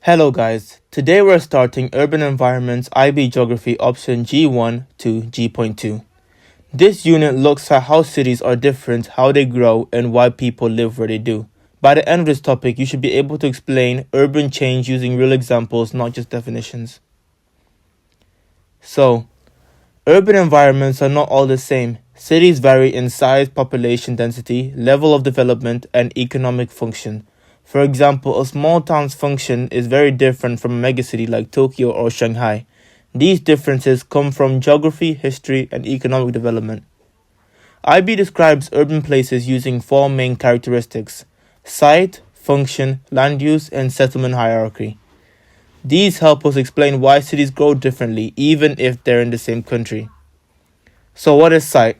Hello guys, today we're starting Urban Environments IB Geography option G1 to G.2. This unit looks at how cities are different, how they grow, and why people live where they do. By the end of this topic, you should be able to explain urban change using real examples, not just definitions. So, urban environments are not all the same. Cities vary in size, population density, level of development, and economic function. For example, a small town's function is very different from a megacity like Tokyo or Shanghai. These differences come from geography, history, and economic development. IB describes urban places using four main characteristics: site, function, land use, and settlement hierarchy. These help us explain why cities grow differently, even if they're in the same country. So what is site?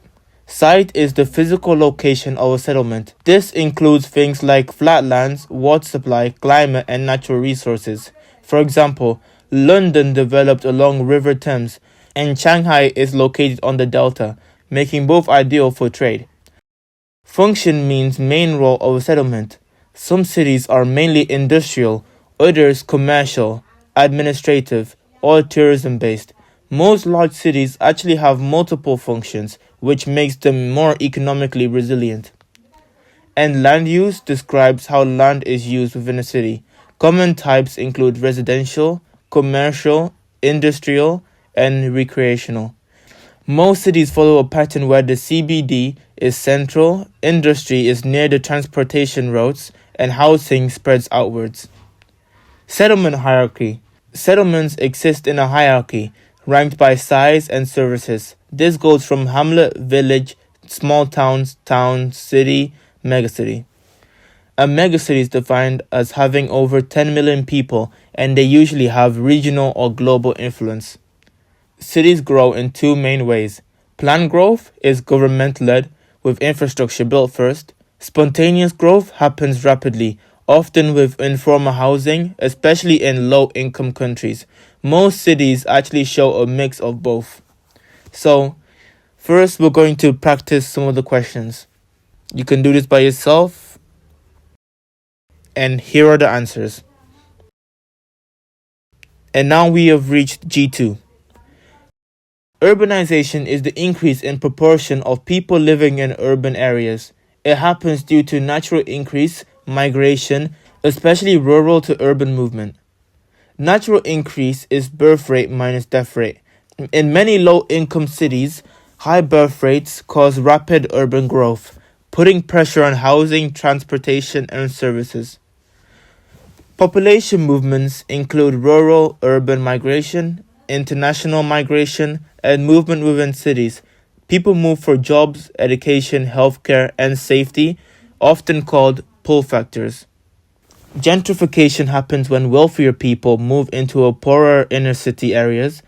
Site is the physical location of a settlement. This includes things like flatlands, water supply, climate, and natural resources. For example, London developed along River Thames, and Shanghai is located on the delta, making both ideal for trade. Function means main role of a settlement. Some cities are mainly industrial, others commercial, administrative, or tourism-based. Most large cities actually have multiple functions, which makes them more economically resilient. And land use describes how land is used within a city. Common types include residential, commercial, industrial, and recreational. Most cities follow a pattern where the CBD is central, industry is near the transportation routes, and housing spreads outwards. Settlement hierarchy. Settlements exist in a hierarchy, ranked by size and services. This goes from hamlet, village, small towns, town, city, megacity. A megacity is defined as having over 10 million people, and they usually have regional or global influence. Cities grow in two main ways. Planned growth is government-led, with infrastructure built first. Spontaneous growth happens rapidly, often with informal housing, especially in low-income countries. Most cities actually show a mix of both. So, first we're going to practice some of the questions. You can do this by yourself, and here are the answers. And now we have reached G2. Urbanization is the increase in proportion of people living in urban areas. It happens due to natural increase, migration, especially rural to urban movement. Natural increase is birth rate minus death rate. In many low-income cities, high birth rates cause rapid urban growth, putting pressure on housing, transportation, and services. Population movements include rural-urban migration, international migration, and movement within cities. People move for jobs, education, healthcare, and safety, often called pull factors. Gentrification happens when wealthier people move into a poorer inner city areas.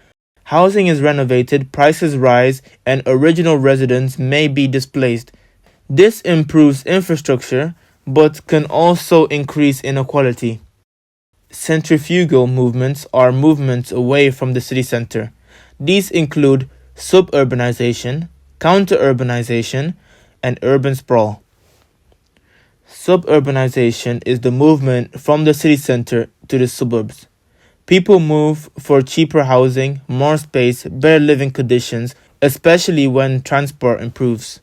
Housing is renovated, prices rise, and original residents may be displaced. This improves infrastructure, but can also increase inequality. Centrifugal movements are movements away from the city center. These include suburbanization, counter-urbanization, and urban sprawl. Suburbanization is the movement from the city center to the suburbs. People move for cheaper housing, more space, better living conditions, especially when transport improves.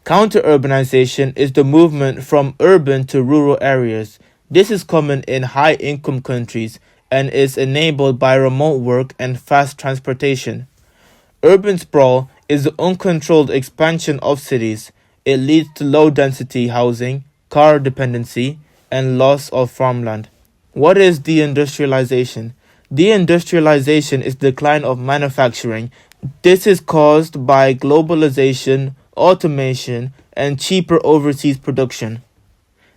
Counter-urbanization is the movement from urban to rural areas. This is common in high-income countries and is enabled by remote work and fast transportation. Urban sprawl is the uncontrolled expansion of cities. It leads to low-density housing, car dependency, and loss of farmland. What is deindustrialization? Deindustrialization is the decline of manufacturing. This is caused by globalization, automation, and cheaper overseas production.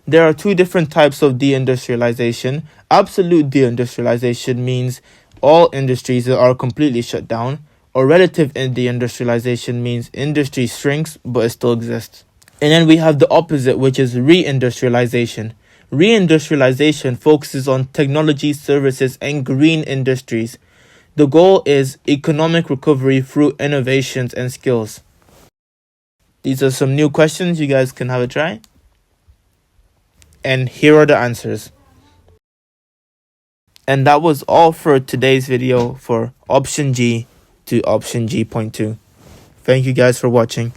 There are two different types of deindustrialization. Absolute deindustrialization means all industries are completely shut down, or relative deindustrialization means industry shrinks but it still exists. And then we have the opposite, which is reindustrialization. Reindustrialization focuses on technology, services, and green industries. The goal is economic recovery through innovations and skills. These are some new questions. You guys can have a try. And here are the answers. And that was all for today's video for option G to option G.2. Thank you guys for watching.